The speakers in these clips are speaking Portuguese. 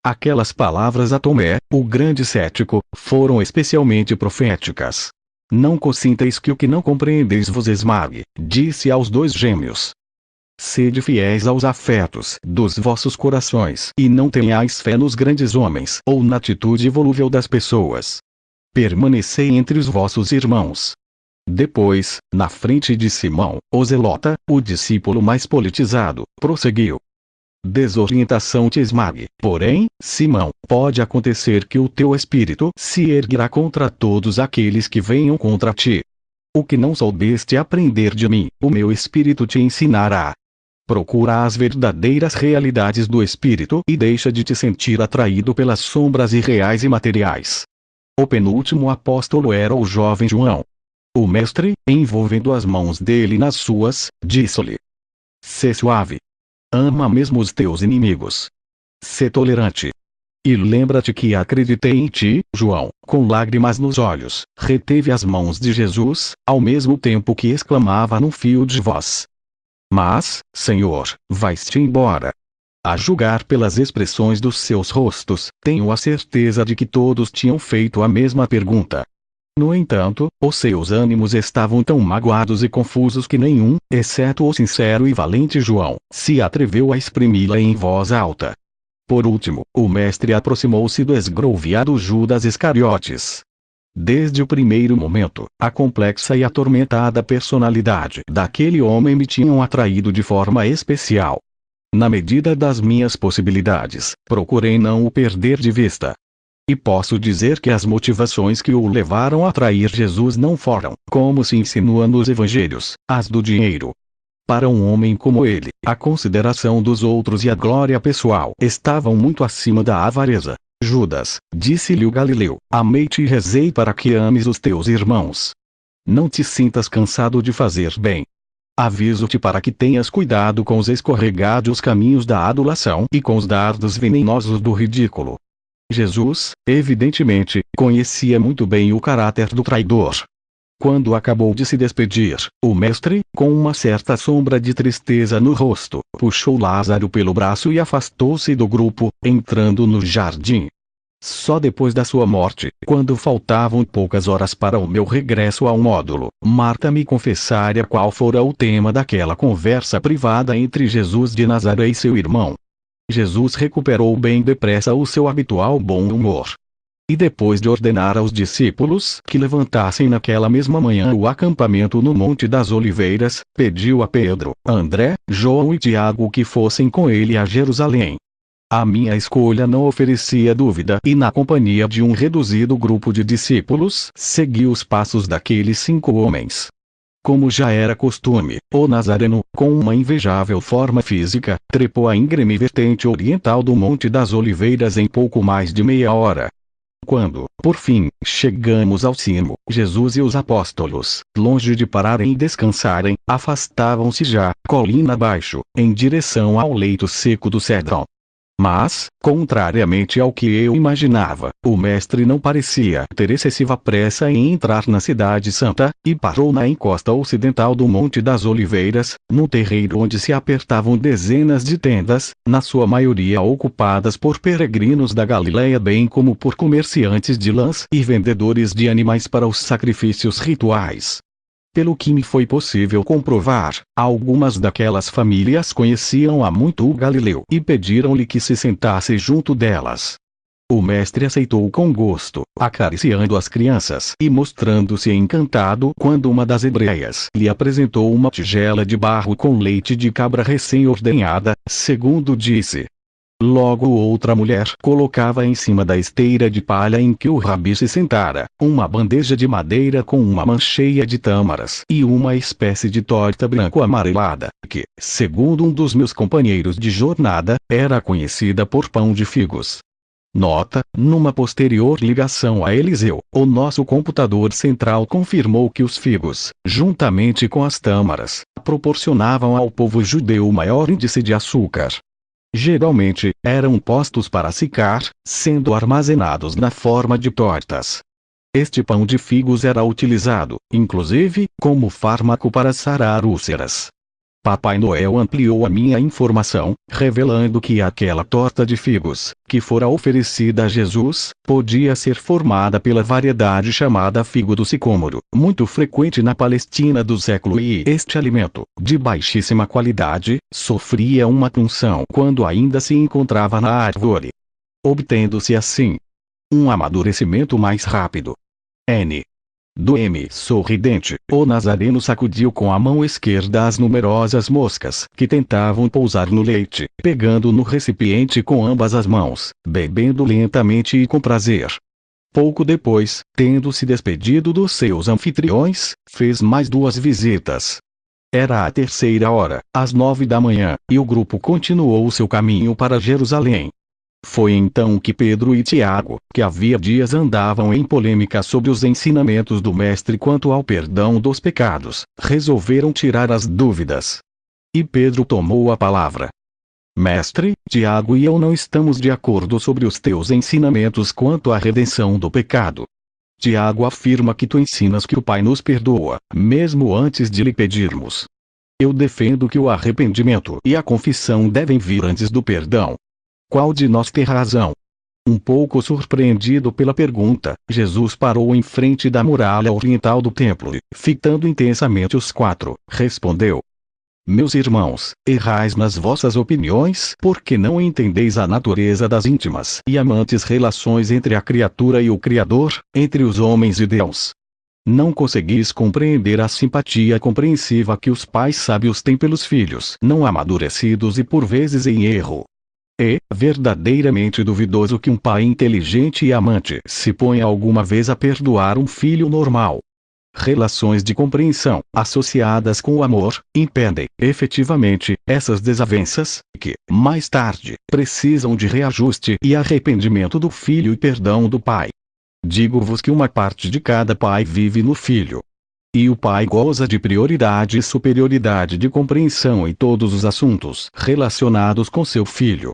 Aquelas palavras a Tomé, o grande cético, foram especialmente proféticas. Não consinteis que o que não compreendeis vos esmague, disse aos dois gêmeos. Sede fiéis aos afetos dos vossos corações e não tenhais fé nos grandes homens ou na atitude volúvel das pessoas. Permanecei entre os vossos irmãos. Depois, na frente de Simão, o zelota, o discípulo mais politizado, prosseguiu. Desorientação te esmague, porém, Simão, pode acontecer que o teu espírito se erguerá contra todos aqueles que venham contra ti. O que não soubeste aprender de mim, o meu espírito te ensinará. Procura as verdadeiras realidades do espírito e deixa de te sentir atraído pelas sombras irreais e materiais. O penúltimo apóstolo era o jovem João. O mestre, envolvendo as mãos dele nas suas, disse-lhe: Sê suave. Ama mesmo os teus inimigos. Sê tolerante. E lembra-te que acreditei em ti, João, com lágrimas nos olhos, reteve as mãos de Jesus, ao mesmo tempo que exclamava num fio de voz: Mas, Senhor, vais-te embora. A julgar pelas expressões dos seus rostos, tenho a certeza de que todos tinham feito a mesma pergunta. No entanto, os seus ânimos estavam tão magoados e confusos que nenhum, exceto o sincero e valente João, se atreveu a exprimi-la em voz alta. Por último, o mestre aproximou-se do esgroviado Judas Iscariotes. Desde o primeiro momento, a complexa e atormentada personalidade daquele homem me tinham atraído de forma especial. Na medida das minhas possibilidades, procurei não o perder de vista. E posso dizer que as motivações que o levaram a trair Jesus não foram, como se insinua nos evangelhos, as do dinheiro. Para um homem como ele, a consideração dos outros e a glória pessoal estavam muito acima da avareza. Judas, disse-lhe o Galileu, amei-te e rezei para que ames os teus irmãos. Não te sintas cansado de fazer bem. Aviso-te para que tenhas cuidado com os escorregados caminhos da adulação e com os dardos venenosos do ridículo. Jesus, evidentemente, conhecia muito bem o caráter do traidor. Quando acabou de se despedir, o mestre, com uma certa sombra de tristeza no rosto, puxou Lázaro pelo braço e afastou-se do grupo, entrando no jardim. Só depois da sua morte, quando faltavam poucas horas para o meu regresso ao módulo, Marta me confessara qual fora o tema daquela conversa privada entre Jesus de Nazaré e seu irmão. Jesus recuperou bem depressa o seu habitual bom humor. E depois de ordenar aos discípulos que levantassem naquela mesma manhã o acampamento no Monte das Oliveiras, pediu a Pedro, André, João e Tiago que fossem com ele a Jerusalém. A minha escolha não oferecia dúvida e na companhia de um reduzido grupo de discípulos, segui os passos daqueles 5 homens. Como já era costume, o Nazareno, com uma invejável forma física, trepou a íngreme vertente oriental do Monte das Oliveiras em pouco mais de meia hora. Quando, por fim, chegamos ao cimo, Jesus e os apóstolos, longe de pararem e descansarem, afastavam-se já, colina abaixo, em direção ao leito seco do Cédron. Mas, contrariamente ao que eu imaginava, o mestre não parecia ter excessiva pressa em entrar na Cidade Santa, e parou na encosta ocidental do Monte das Oliveiras, num terreiro onde se apertavam dezenas de tendas, na sua maioria ocupadas por peregrinos da Galileia bem como por comerciantes de lãs e vendedores de animais para os sacrifícios rituais. Pelo que me foi possível comprovar, algumas daquelas famílias conheciam há muito o Galileu e pediram-lhe que se sentasse junto delas. O mestre aceitou com gosto, acariciando as crianças e mostrando-se encantado quando uma das hebreias lhe apresentou uma tigela de barro com leite de cabra recém-ordenhada, segundo disse. Logo outra mulher colocava em cima da esteira de palha em que o rabi se sentara, uma bandeja de madeira com uma mancheia de tâmaras e uma espécie de torta branco-amarelada, que, segundo um dos meus companheiros de jornada, era conhecida por pão de figos. Nota, numa posterior ligação a Eliseu, o nosso computador central confirmou que os figos, juntamente com as tâmaras, proporcionavam ao povo judeu o maior índice de açúcar. Geralmente, eram postos para secar, sendo armazenados na forma de tortas. Este pão de figos era utilizado, inclusive, como fármaco para sarar úlceras. Papai Noel ampliou a minha informação, revelando que aquela torta de figos, que fora oferecida a Jesus, podia ser formada pela variedade chamada figo do sicômoro, muito frequente na Palestina do século e este alimento, de baixíssima qualidade, sofria uma punção quando ainda se encontrava na árvore, obtendo-se assim um amadurecimento mais rápido. N. Do M. Sorridente, o Nazareno sacudiu com a mão esquerda as numerosas moscas que tentavam pousar no leite, pegando no recipiente com ambas as mãos, bebendo lentamente e com prazer. Pouco depois, tendo se despedido dos seus anfitriões, fez mais 2 visitas. Era a 3ª hora, às 9 da manhã, e o grupo continuou seu caminho para Jerusalém. Foi então que Pedro e Tiago, que havia dias andavam em polêmica sobre os ensinamentos do Mestre quanto ao perdão dos pecados, resolveram tirar as dúvidas. E Pedro tomou a palavra. Mestre, Tiago e eu não estamos de acordo sobre os teus ensinamentos quanto à redenção do pecado. Tiago afirma que tu ensinas que o Pai nos perdoa, mesmo antes de lhe pedirmos. Eu defendo que o arrependimento e a confissão devem vir antes do perdão. Qual de nós tem razão? Um pouco surpreendido pela pergunta, Jesus parou em frente da muralha oriental do templo e, fitando intensamente os 4, respondeu: Meus irmãos, errais nas vossas opiniões porque não entendeis a natureza das íntimas e amantes relações entre a criatura e o Criador, entre os homens e Deus. Não conseguis compreender a simpatia compreensiva que os pais sábios têm pelos filhos não amadurecidos e por vezes em erro. É verdadeiramente duvidoso que um pai inteligente e amante se ponha alguma vez a perdoar um filho normal. Relações de compreensão, associadas com o amor, impedem, efetivamente, essas desavenças, que, mais tarde, precisam de reajuste e arrependimento do filho e perdão do pai. Digo-vos que uma parte de cada pai vive no filho. E o pai goza de prioridade e superioridade de compreensão em todos os assuntos relacionados com seu filho.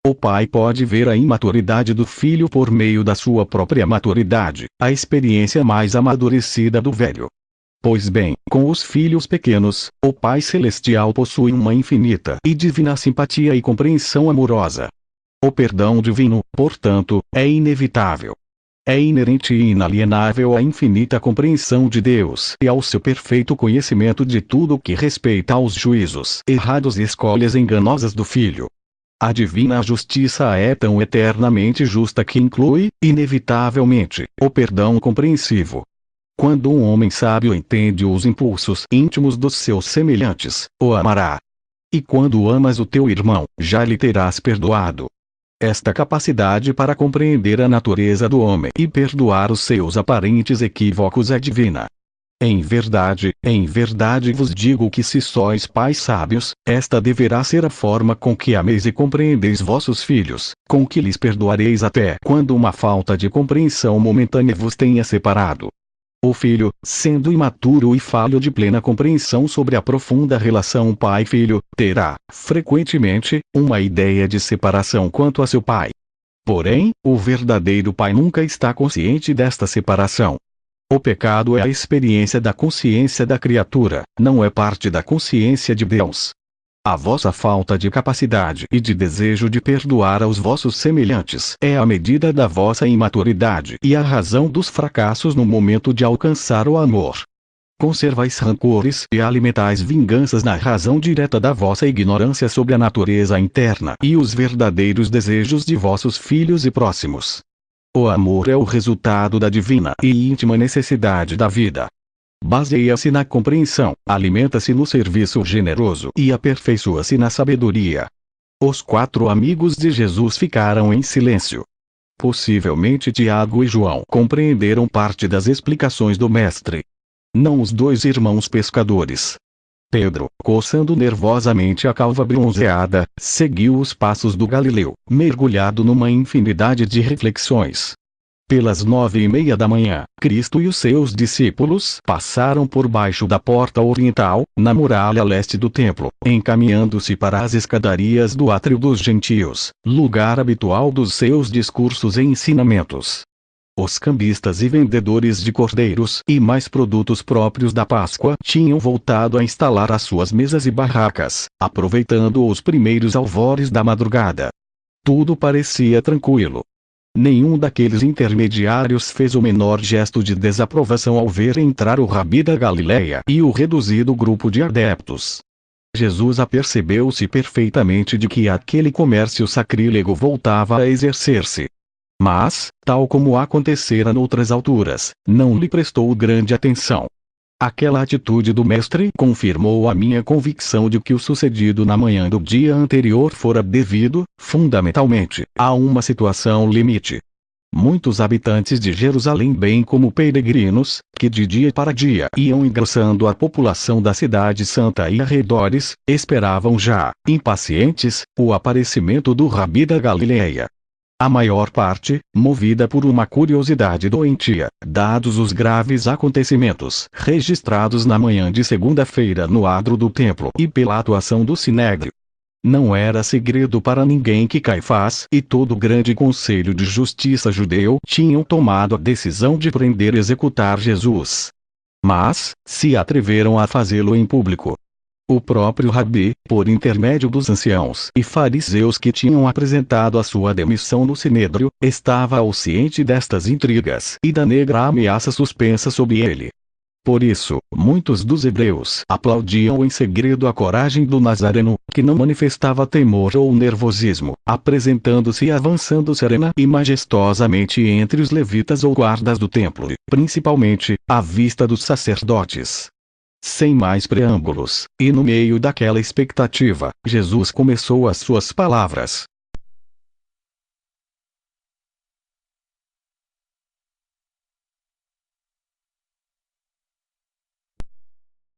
O pai pode ver a imaturidade do filho por meio da sua própria maturidade, a experiência mais amadurecida do velho. Pois bem, com os filhos pequenos, o Pai Celestial possui uma infinita e divina simpatia e compreensão amorosa. O perdão divino, portanto, é inevitável. É inerente e inalienável à infinita compreensão de Deus e ao seu perfeito conhecimento de tudo que respeita aos juízos errados e escolhas enganosas do Filho. A divina justiça é tão eternamente justa que inclui, inevitavelmente, o perdão compreensivo. Quando um homem sábio entende os impulsos íntimos dos seus semelhantes, o amará. E quando amas o teu irmão, já lhe terás perdoado. Esta capacidade para compreender a natureza do homem e perdoar os seus aparentes equívocos é divina. Em verdade vos digo que se sois pais sábios, esta deverá ser a forma com que ameis e compreendeis vossos filhos, com que lhes perdoareis até quando uma falta de compreensão momentânea vos tenha separado. O filho, sendo imaturo e falho de plena compreensão sobre a profunda relação pai-filho, terá, frequentemente, uma ideia de separação quanto a seu pai. Porém, o verdadeiro pai nunca está consciente desta separação. O pecado é a experiência da consciência da criatura, não é parte da consciência de Deus. A vossa falta de capacidade e de desejo de perdoar aos vossos semelhantes é a medida da vossa imaturidade e a razão dos fracassos no momento de alcançar o amor. Conservais rancores e alimentais vinganças na razão direta da vossa ignorância sobre a natureza interna e os verdadeiros desejos de vossos filhos e próximos. O amor é o resultado da divina e íntima necessidade da vida. Baseia-se na compreensão, alimenta-se no serviço generoso e aperfeiçoa-se na sabedoria. Os 4 amigos de Jesus ficaram em silêncio. Possivelmente Tiago e João compreenderam parte das explicações do Mestre. Não os 2 irmãos pescadores. Pedro, coçando nervosamente a calva bronzeada, seguiu os passos do Galileu, mergulhado numa infinidade de reflexões. Pelas 9:30 da manhã, Cristo e os seus discípulos passaram por baixo da porta oriental, na muralha leste do templo, encaminhando-se para as escadarias do átrio dos gentios, lugar habitual dos seus discursos e ensinamentos. Os cambistas e vendedores de cordeiros e mais produtos próprios da Páscoa tinham voltado a instalar as suas mesas e barracas, aproveitando os primeiros alvores da madrugada. Tudo parecia tranquilo. Nenhum daqueles intermediários fez o menor gesto de desaprovação ao ver entrar o Rabi da Galileia e o reduzido grupo de adeptos. Jesus apercebeu-se perfeitamente de que aquele comércio sacrílego voltava a exercer-se. Mas, tal como acontecera noutras alturas, não lhe prestou grande atenção. Aquela atitude do mestre confirmou a minha convicção de que o sucedido na manhã do dia anterior fora devido, fundamentalmente, a uma situação limite. Muitos habitantes de Jerusalém, bem como peregrinos, que de dia para dia iam engrossando a população da cidade santa e arredores, esperavam já, impacientes, o aparecimento do Rabi da Galileia. A maior parte, movida por uma curiosidade doentia, dados os graves acontecimentos registrados na manhã de segunda-feira no adro do templo e pela atuação do Sinédrio. Não era segredo para ninguém que Caifás e todo o grande conselho de justiça judeu tinham tomado a decisão de prender e executar Jesus. Mas, se atreveram a fazê-lo em público. O próprio Rabi, por intermédio dos anciãos e fariseus que tinham apresentado a sua demissão no Sinédrio, estava ao ciente destas intrigas e da negra ameaça suspensa sobre ele. Por isso, muitos dos hebreus aplaudiam em segredo a coragem do Nazareno, que não manifestava temor ou nervosismo, apresentando-se e avançando serena e majestosamente entre os levitas ou guardas do templo, principalmente, à vista dos sacerdotes. Sem mais preâmbulos, e no meio daquela expectativa, Jesus começou as suas palavras.